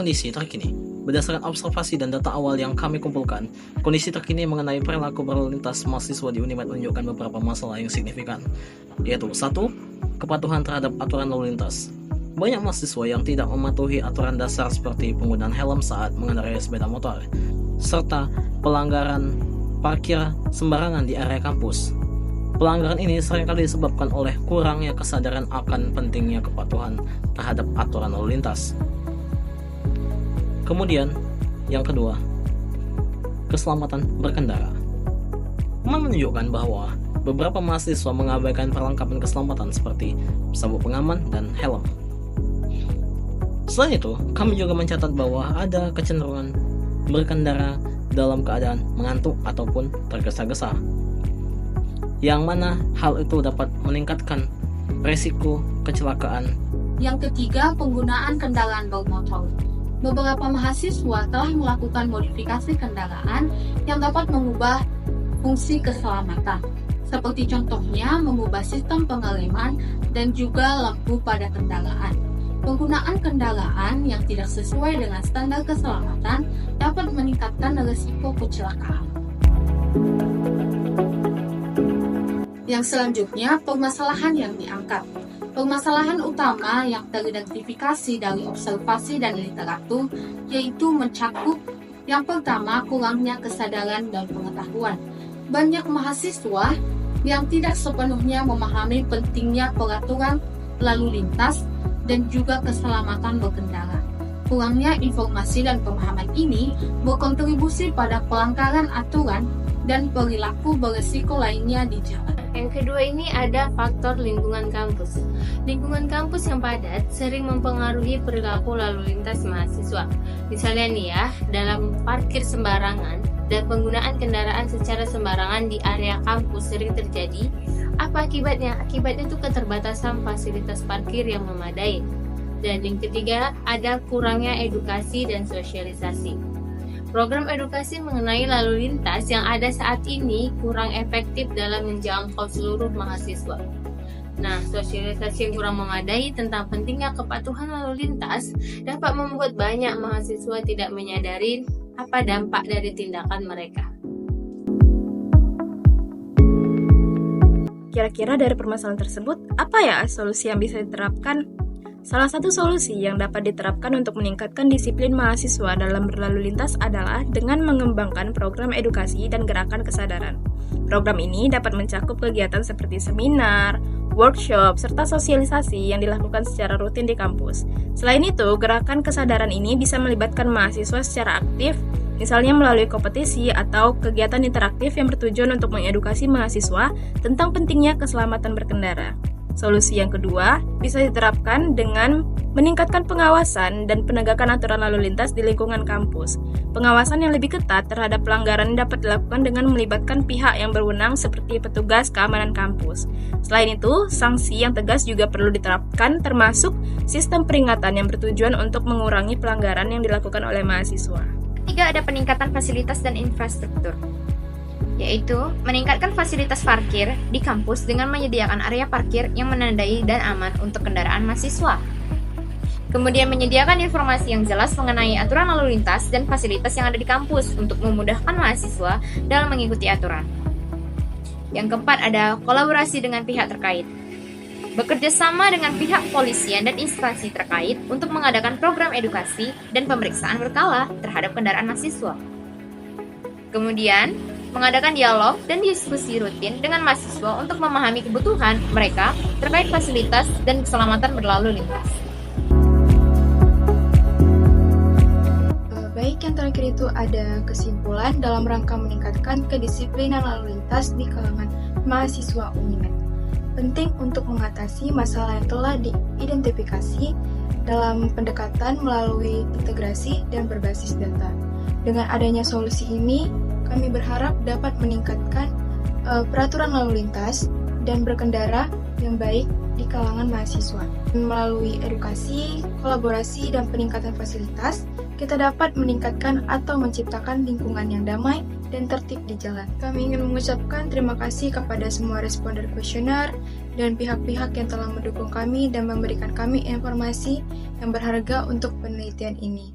kondisi terkini. Berdasarkan observasi dan data awal yang kami kumpulkan, kondisi terkini mengenai perilaku berlalu lintas mahasiswa di Unimed menunjukkan beberapa masalah yang signifikan, yaitu 1. Kepatuhan terhadap aturan lalu lintas. Banyak mahasiswa yang tidak mematuhi aturan dasar seperti penggunaan helm saat mengendarai sepeda motor, serta pelanggaran parkir sembarangan di area kampus. Pelanggaran ini seringkali disebabkan oleh kurangnya kesadaran akan pentingnya kepatuhan terhadap aturan lalu lintas. Kemudian, yang kedua, keselamatan berkendara. Menunjukkan bahwa beberapa mahasiswa mengabaikan perlengkapan keselamatan seperti sabuk pengaman dan helm. Selain itu, kami juga mencatat bahwa ada kecenderungan berkendara dalam keadaan mengantuk ataupun tergesa-gesa, yang mana hal itu dapat meningkatkan resiko kecelakaan. Yang ketiga, penggunaan kendaraan bermotor. Beberapa mahasiswa telah melakukan modifikasi kendaraan yang dapat mengubah fungsi keselamatan, seperti contohnya mengubah sistem pengereman dan juga lampu pada kendaraan. Penggunaan kendaraan yang tidak sesuai dengan standar keselamatan dapat meningkatkan risiko kecelakaan. Yang selanjutnya, permasalahan yang diangkat. Permasalahan utama yang teridentifikasi dari observasi dan literatur yaitu mencakup yang pertama, kurangnya kesadaran dan pengetahuan. Banyak mahasiswa yang tidak sepenuhnya memahami pentingnya peraturan lalu lintas dan juga keselamatan berkendara. Kurangnya informasi dan pemahaman ini berkontribusi pada pelanggaran aturan dan perilaku beresiko lainnya di jalan. Yang kedua ini ada faktor lingkungan kampus. Lingkungan kampus yang padat sering mempengaruhi perilaku lalu lintas mahasiswa. Misalnya nih ya, dalam parkir sembarangan dan penggunaan kendaraan secara sembarangan di area kampus sering terjadi. Apa akibatnya? Akibatnya itu keterbatasan fasilitas parkir yang memadai. Dan yang ketiga ada kurangnya edukasi dan sosialisasi. Program edukasi mengenai lalu lintas yang ada saat ini kurang efektif dalam menjangkau seluruh mahasiswa. Nah, sosialisasi yang kurang memadai tentang pentingnya kepatuhan lalu lintas dapat membuat banyak mahasiswa tidak menyadari apa dampak dari tindakan mereka. Kira-kira dari permasalahan tersebut, apa ya solusi yang bisa diterapkan? Salah satu solusi yang dapat diterapkan untuk meningkatkan disiplin mahasiswa dalam berlalu lintas adalah dengan mengembangkan program edukasi dan gerakan kesadaran. Program ini dapat mencakup kegiatan seperti seminar, workshop, serta sosialisasi yang dilakukan secara rutin di kampus. Selain itu, gerakan kesadaran ini bisa melibatkan mahasiswa secara aktif, misalnya melalui kompetisi atau kegiatan interaktif yang bertujuan untuk mengedukasi mahasiswa tentang pentingnya keselamatan berkendara. Solusi yang kedua bisa diterapkan dengan meningkatkan pengawasan dan penegakan aturan lalu lintas di lingkungan kampus. Pengawasan yang lebih ketat terhadap pelanggaran dapat dilakukan dengan melibatkan pihak yang berwenang seperti petugas keamanan kampus. Selain itu, sanksi yang tegas juga perlu diterapkan termasuk sistem peringatan yang bertujuan untuk mengurangi pelanggaran yang dilakukan oleh mahasiswa. Ketiga, ada peningkatan fasilitas dan infrastruktur, yaitu meningkatkan fasilitas parkir di kampus dengan menyediakan area parkir yang menandai dan aman untuk kendaraan mahasiswa. Kemudian menyediakan informasi yang jelas mengenai aturan lalu lintas dan fasilitas yang ada di kampus untuk memudahkan mahasiswa dalam mengikuti aturan. Yang keempat ada kolaborasi dengan pihak terkait. Bekerja sama dengan pihak kepolisian dan instansi terkait untuk mengadakan program edukasi dan pemeriksaan berkala terhadap kendaraan mahasiswa. Kemudian, mengadakan dialog dan diskusi rutin dengan mahasiswa untuk memahami kebutuhan mereka terkait fasilitas dan keselamatan berlalu lintas. Baik, yang terakhir itu ada kesimpulan dalam rangka meningkatkan kedisiplinan lalu lintas di kalangan mahasiswa Unimed. Penting untuk mengatasi masalah yang telah diidentifikasi dalam pendekatan melalui integrasi dan berbasis data. Dengan adanya solusi ini, kami berharap dapat meningkatkan peraturan lalu lintas dan berkendara yang baik di kalangan mahasiswa. Melalui edukasi, kolaborasi, dan peningkatan fasilitas, kita dapat meningkatkan atau menciptakan lingkungan yang damai dan tertib di jalan. Kami ingin mengucapkan terima kasih kepada semua responden kuesioner dan pihak-pihak yang telah mendukung kami dan memberikan kami informasi yang berharga untuk penelitian ini.